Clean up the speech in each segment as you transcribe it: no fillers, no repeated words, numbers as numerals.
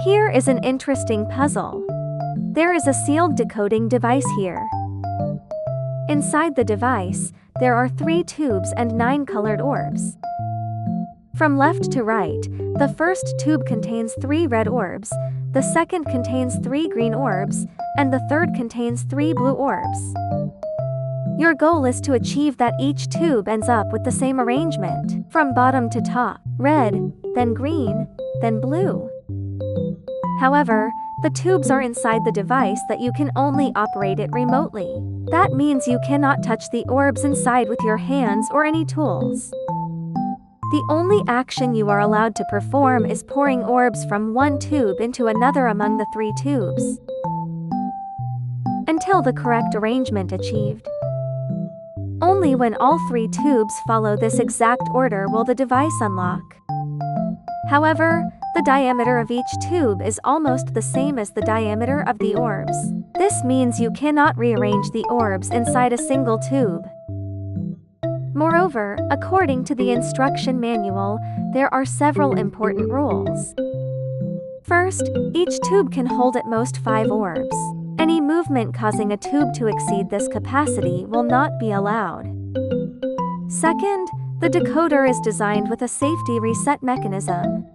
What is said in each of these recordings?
Here is an interesting puzzle. There is a sealed decoding device here. Inside the device, there are 3 tubes and 9 colored orbs. From left to right, the first tube contains 3 red orbs, the second contains 3 green orbs, and the third contains 3 blue orbs. Your goal is to achieve that each tube ends up with the same arrangement, from bottom to top, red, then green, then blue. However, the tubes are inside the device that you can only operate it remotely. That means you cannot touch the orbs inside with your hands or any tools. The only action you are allowed to perform is pouring orbs from one tube into another among the 3 tubes, until the correct arrangement achieved. Only when all 3 tubes follow this exact order will the device unlock. However, the diameter of each tube is almost the same as the diameter of the orbs. This means you cannot rearrange the orbs inside a single tube. Moreover, according to the instruction manual, there are several important rules. First, each tube can hold at most 5 orbs. Any movement causing a tube to exceed this capacity will not be allowed. Second, the decoder is designed with a safety reset mechanism.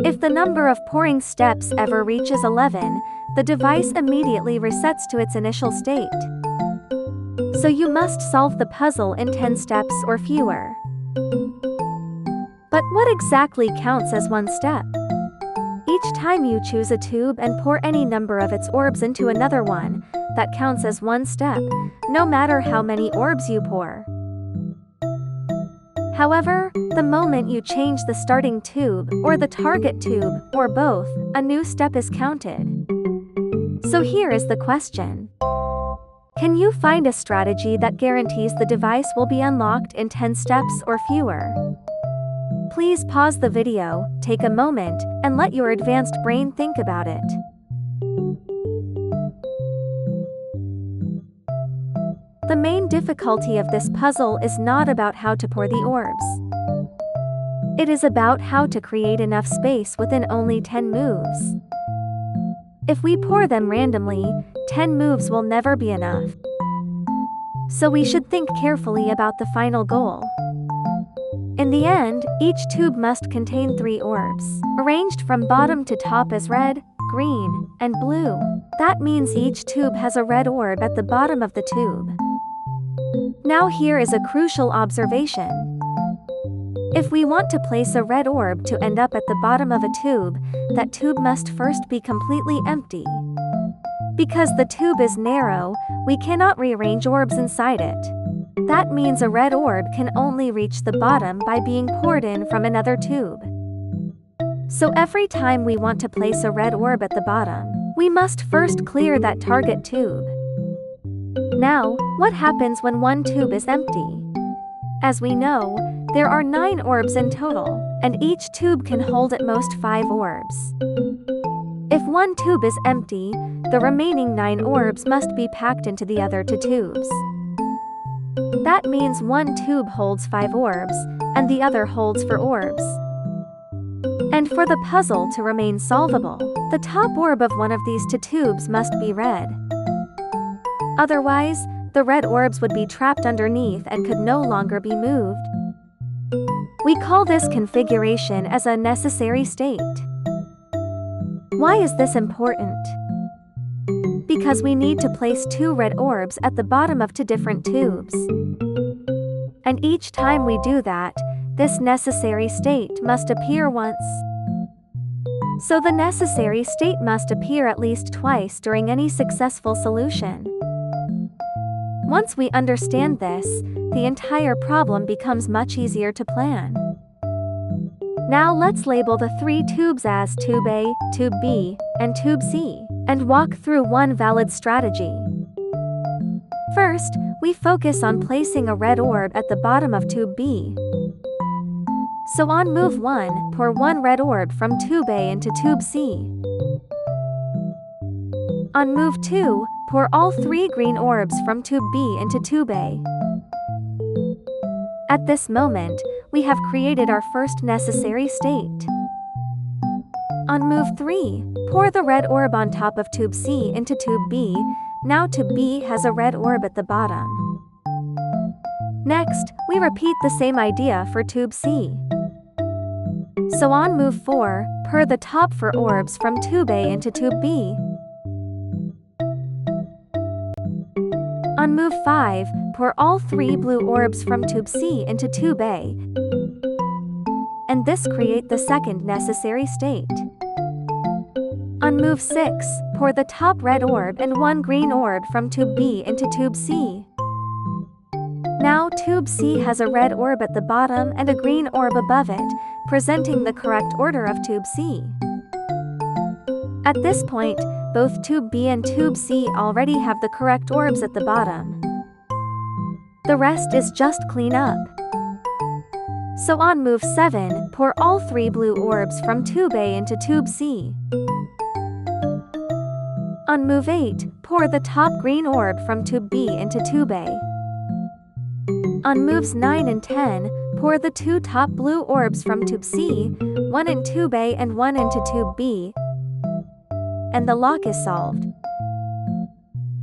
If the number of pouring steps ever reaches 11, the device immediately resets to its initial state. So you must solve the puzzle in 10 steps or fewer. But what exactly counts as one step? Each time you choose a tube and pour any number of its orbs into another one, that counts as one step, no matter how many orbs you pour. However, the moment you change the starting tube, or the target tube, or both, a new step is counted. So here is the question. Can you find a strategy that guarantees the device will be unlocked in 10 steps or fewer? Please pause the video, take a moment, and let your advanced brain think about it. The main difficulty of this puzzle is not about how to pour the orbs. It is about how to create enough space within only 10 moves. If we pour them randomly, 10 moves will never be enough. So we should think carefully about the final goal. In the end, each tube must contain 3 orbs, arranged from bottom to top as red, green, and blue. That means each tube has a red orb at the bottom of the tube. Now here is a crucial observation. If we want to place a red orb to end up at the bottom of a tube, that tube must first be completely empty. Because the tube is narrow, we cannot rearrange orbs inside it. That means a red orb can only reach the bottom by being poured in from another tube. So every time we want to place a red orb at the bottom, we must first clear that target tube. Now, what happens when one tube is empty? As we know, there are 9 orbs in total, and each tube can hold at most 5 orbs. If one tube is empty, the remaining 9 orbs must be packed into the other 2 tubes. That means one tube holds 5 orbs, and the other holds 4 orbs. And for the puzzle to remain solvable, the top orb of one of these 2 tubes must be red. Otherwise, the red orbs would be trapped underneath and could no longer be moved. We call this configuration as a necessary state. Why is this important? Because we need to place 2 red orbs at the bottom of 2 different tubes. And each time we do that, this necessary state must appear once. So the necessary state must appear at least twice during any successful solution. Once we understand this, the entire problem becomes much easier to plan. Now let's label the 3 tubes as Tube A, Tube B, and Tube C, and walk through one valid strategy. First, we focus on placing a red orb at the bottom of Tube B. So on move 1, pour 1 red orb from Tube A into Tube C. On move 2, pour all 3 green orbs from Tube B into Tube A. At this moment, we have created our first necessary state. On move 3, pour the red orb on top of tube C into tube B. Now tube B has a red orb at the bottom. Next, we repeat the same idea for tube C. So on move 4, pour the top 4 orbs from tube A into tube B. On move 5, pour all 3 blue orbs from tube C into tube A. And this creates the second necessary state. On move 6, pour the top red orb and 1 green orb from tube B into tube C. Now tube C has a red orb at the bottom and a green orb above it, presenting the correct order of tube C. At this point, both tube B and tube C already have the correct orbs at the bottom. The rest is just clean up. So on move 7, pour all 3 blue orbs from tube A into tube C. On move 8, pour the top green orb from tube B into tube A. On moves 9 and 10, pour the 2 top blue orbs from tube C, 1 in tube A and 1 into tube B. And the lock is solved.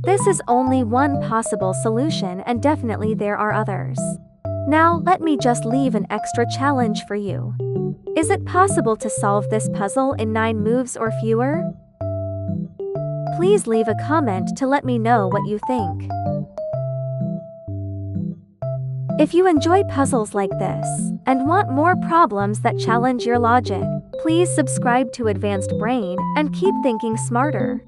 This is only one possible solution, and definitely there are others. Now let me just leave an extra challenge for you. Is it possible to solve this puzzle in 9 moves or fewer? Please leave a comment to let me know what you think. If you enjoy puzzles like this, and want more problems that challenge your logic, please subscribe to Advanced Brain and keep thinking smarter.